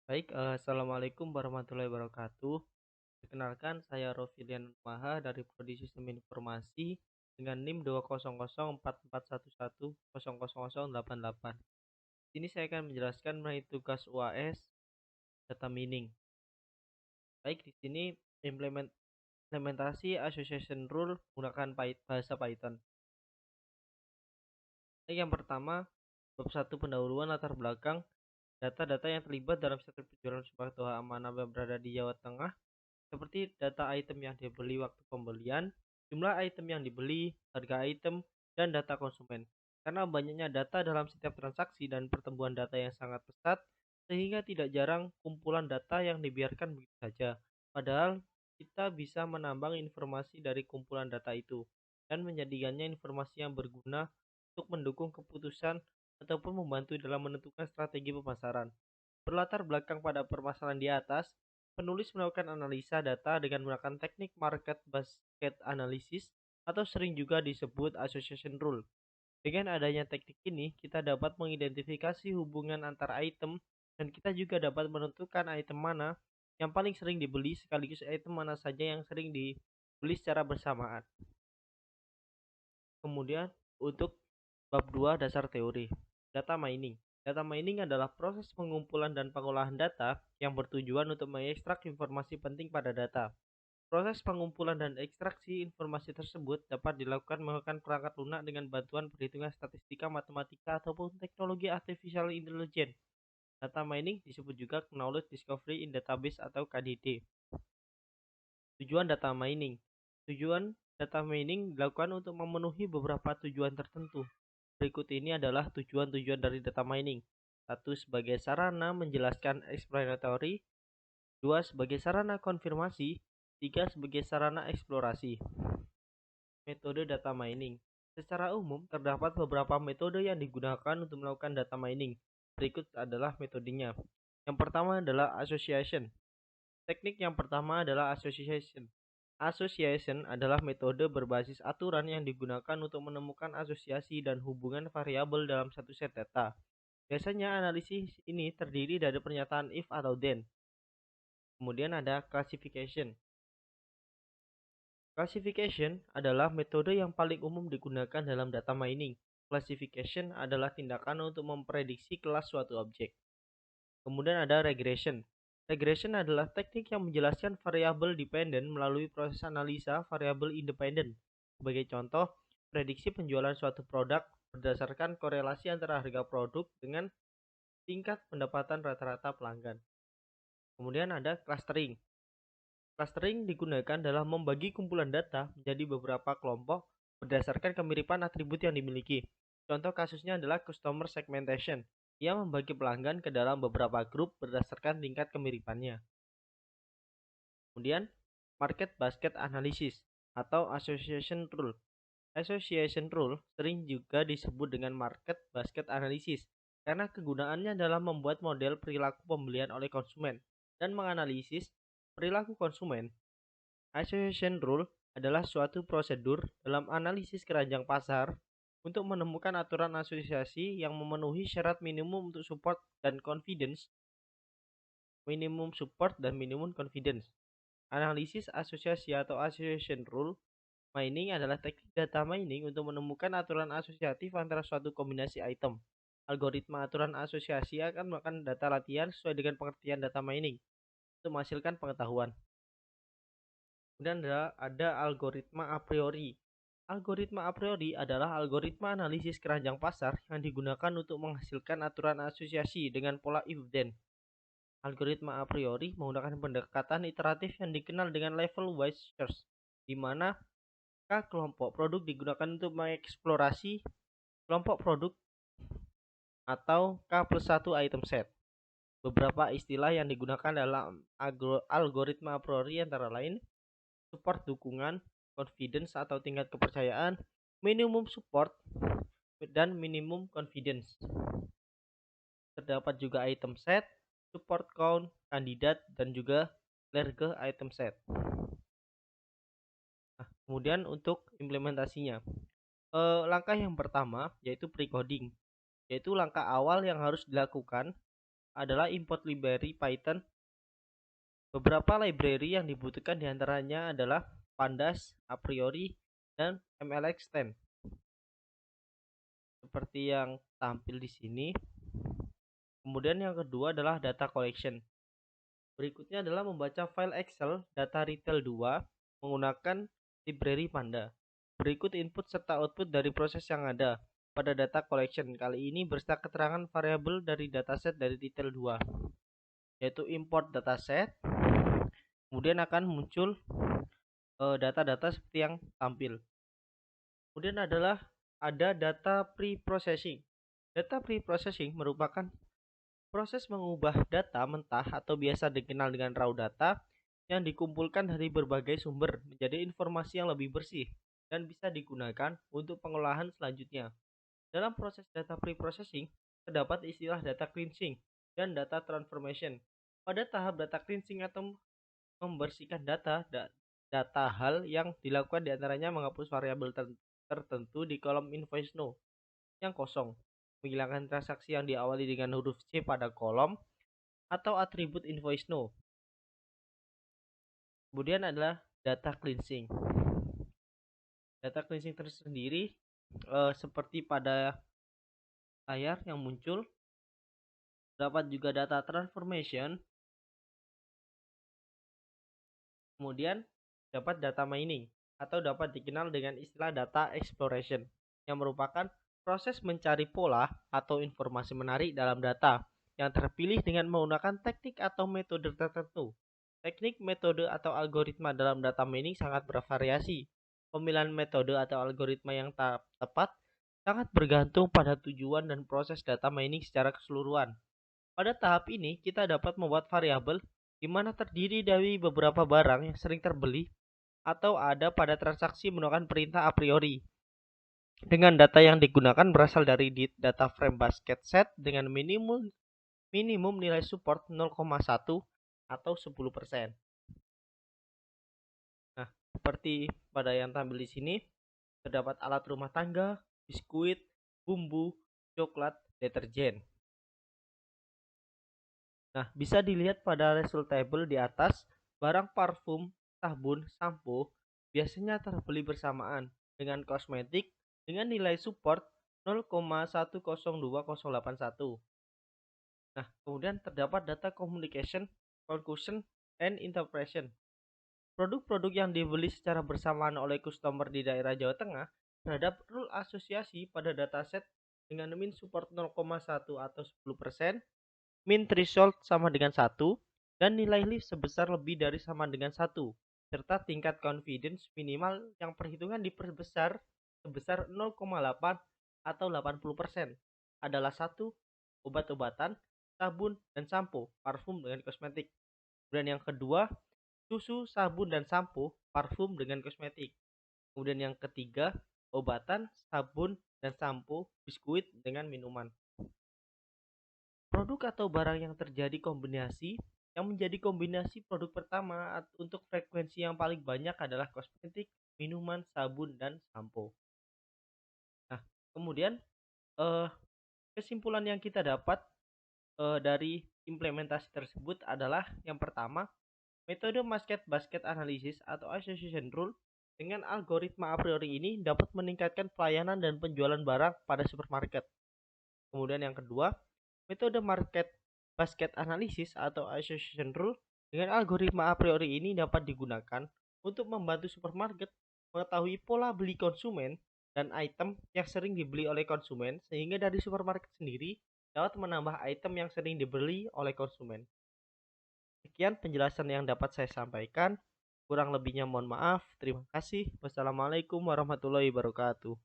Baik, assalamualaikum warahmatullahi wabarakatuh. Perkenalkan, saya Rofilian Maha dari Prodi Sistem Informasi dengan NIM 2004411000088. Ini saya akan menjelaskan mengenai tugas UAS data mining. Baik, di sini implementasi association rule menggunakan bahasa Python. Baik, yang pertama, bab 1 pendahuluan latar belakang data-data yang terlibat dalam setiap penjualan suatu amanah yang berada di Jawa Tengah, seperti data item yang dibeli waktu pembelian, jumlah item yang dibeli, harga item, dan data konsumen. Karena banyaknya data dalam setiap transaksi dan pertumbuhan data yang sangat pesat, sehingga tidak jarang kumpulan data yang dibiarkan begitu saja. Padahal kita bisa menambang informasi dari kumpulan data itu dan menjadikannya informasi yang berguna untuk mendukung keputusan ataupun membantu dalam menentukan strategi pemasaran. Berlatar belakang pada permasalahan di atas, penulis melakukan analisa data dengan menggunakan teknik market basket analysis atau sering juga disebut association rule. Dengan adanya teknik ini, kita dapat mengidentifikasi hubungan antar item dan kita juga dapat menentukan item mana yang paling sering dibeli sekaligus item mana saja yang sering dibeli secara bersamaan. Kemudian untuk bab 2 dasar teori. Data mining. Data mining adalah proses pengumpulan dan pengolahan data yang bertujuan untuk mengekstrak informasi penting pada data. Proses pengumpulan dan ekstraksi informasi tersebut dapat dilakukan menggunakan perangkat lunak dengan bantuan perhitungan statistika, matematika, ataupun teknologi artificial intelligence. Data mining disebut juga knowledge discovery in database atau KDD. Tujuan data mining. Tujuan data mining dilakukan untuk memenuhi beberapa tujuan tertentu. Berikut ini adalah tujuan-tujuan dari data mining. 1. Sebagai sarana menjelaskan explanatory. 2. Sebagai sarana konfirmasi. 3. Sebagai sarana eksplorasi. Metode data mining. Secara umum, terdapat beberapa metode yang digunakan untuk melakukan data mining. Berikut adalah metodenya. Yang pertama adalah association. Teknik yang pertama adalah association. Association adalah metode berbasis aturan yang digunakan untuk menemukan asosiasi dan hubungan variabel dalam satu set data. Biasanya analisis ini terdiri dari pernyataan if atau then. Kemudian ada classification. Classification adalah metode yang paling umum digunakan dalam data mining. Classification adalah tindakan untuk memprediksi kelas suatu objek. Kemudian ada regression. Regression adalah teknik yang menjelaskan variabel dependen melalui proses analisa variabel independen. Sebagai contoh, prediksi penjualan suatu produk berdasarkan korelasi antara harga produk dengan tingkat pendapatan rata-rata pelanggan. Kemudian ada clustering. Clustering digunakan dalam membagi kumpulan data menjadi beberapa kelompok berdasarkan kemiripan atribut yang dimiliki. Contoh kasusnya adalah customer segmentation. Ia membagi pelanggan ke dalam beberapa grup berdasarkan tingkat kemiripannya. Kemudian, market basket analysis atau association rule. Association rule sering juga disebut dengan market basket analysis karena kegunaannya dalam membuat model perilaku pembelian oleh konsumen dan menganalisis perilaku konsumen. Association rule adalah suatu prosedur dalam analisis keranjang pasar untuk menemukan aturan asosiasi yang memenuhi syarat minimum untuk support dan confidence, Analisis asosiasi atau association rule mining adalah teknik data mining untuk menemukan aturan asosiatif antara suatu kombinasi item. Algoritma aturan asosiasi akan melakukan data latihan sesuai dengan pengertian data mining untuk menghasilkan pengetahuan. Kemudian ada algoritma a priori. Algoritma a priori adalah algoritma analisis keranjang pasar yang digunakan untuk menghasilkan aturan asosiasi dengan pola if-then. Algoritma a priori menggunakan pendekatan iteratif yang dikenal dengan level-wise search, di mana kelompok produk digunakan untuk mengeksplorasi kelompok produk atau K+1 item set. Beberapa istilah yang digunakan dalam algoritma a priori antara lain support dukungan, confidence atau tingkat kepercayaan, minimum support, dan minimum confidence. Terdapat juga item set, support count, kandidat, dan juga Clerge item set. Nah, kemudian untuk implementasinya. Langkah yang pertama yaitu pre-coding, yaitu langkah awal yang harus dilakukan adalah import library Python. Beberapa library yang dibutuhkan diantaranya adalah Pandas, a priori, dan MLX10. Seperti yang tampil di sini. Kemudian yang kedua adalah data collection. Berikutnya adalah membaca file Excel data retail 2 menggunakan library Panda. Berikut input serta output dari proses yang ada pada data collection. Kali ini beserta keterangan variabel dari dataset dari retail 2, yaitu import dataset. Kemudian akan muncul data-data seperti yang tampil. Kemudian adalah ada data pre-processing. Data pre-processing merupakan proses mengubah data mentah atau biasa dikenal dengan raw data yang dikumpulkan dari berbagai sumber menjadi informasi yang lebih bersih dan bisa digunakan untuk pengolahan selanjutnya. Dalam proses data pre-processing, terdapat istilah data cleansing dan data transformation. Pada tahap data cleansing atau membersihkan data hal yang dilakukan diantaranya menghapus variabel tertentu di kolom invoice no yang kosong, menghilangkan transaksi yang diawali dengan huruf C pada kolom atau atribut invoice no. Kemudian adalah data cleansing. Data cleansing tersendiri seperti pada layar yang muncul. Dapat juga data transformation. Kemudian dapat data mining atau dapat dikenal dengan istilah data exploration yang merupakan proses mencari pola atau informasi menarik dalam data yang terpilih dengan menggunakan teknik atau metode tertentu. Teknik, metode, atau algoritma dalam data mining sangat bervariasi. Pemilihan metode atau algoritma yang tepat sangat bergantung pada tujuan dan proses data mining secara keseluruhan. Pada tahap ini, kita dapat membuat variabel di mana terdiri dari beberapa barang yang sering terbeli atau ada pada transaksi menggunakan perintah a priori. Dengan data yang digunakan berasal dari data frame basket set dengan minimum nilai support 0,1 atau 10%. Nah, seperti pada yang tampil di sini, terdapat alat rumah tangga, biskuit, bumbu, coklat, deterjen. Nah, bisa dilihat pada result table di atas, barang parfum, sabun, sampo biasanya terbeli bersamaan dengan kosmetik dengan nilai support 0,102081. Nah, kemudian terdapat data communication, conclusion, and interpretation. Produk-produk yang dibeli secara bersamaan oleh customer di daerah Jawa Tengah terhadap rule asosiasi pada dataset dengan min support 0,1 atau 10%, min threshold sama dengan 1, dan nilai lift sebesar lebih dari sama dengan 1, serta tingkat confidence minimal yang perhitungan diperbesar sebesar 0,8 atau 80% adalah 1, obat-obatan, sabun, dan sampo, parfum dengan kosmetik. Kemudian yang kedua, susu, sabun, dan sampo, parfum dengan kosmetik. Kemudian yang ketiga, obatan, sabun, dan sampo, biskuit dengan minuman. Produk atau barang yang terjadi kombinasi yang menjadi kombinasi produk pertama untuk frekuensi yang paling banyak adalah kosmetik, minuman, sabun, dan sampo. Nah, kemudian kesimpulan yang kita dapat dari implementasi tersebut adalah yang pertama, metode basket analysis atau association rule dengan algoritma a priori ini dapat meningkatkan pelayanan dan penjualan barang pada supermarket. Kemudian yang kedua, metode basket analysis atau association rule dengan algoritma a priori ini dapat digunakan untuk membantu supermarket mengetahui pola beli konsumen dan item yang sering dibeli oleh konsumen sehingga dari supermarket sendiri dapat menambah item yang sering dibeli oleh konsumen. Sekian penjelasan yang dapat saya sampaikan. Kurang lebihnya mohon maaf. Terima kasih. Wassalamualaikum warahmatullahi wabarakatuh.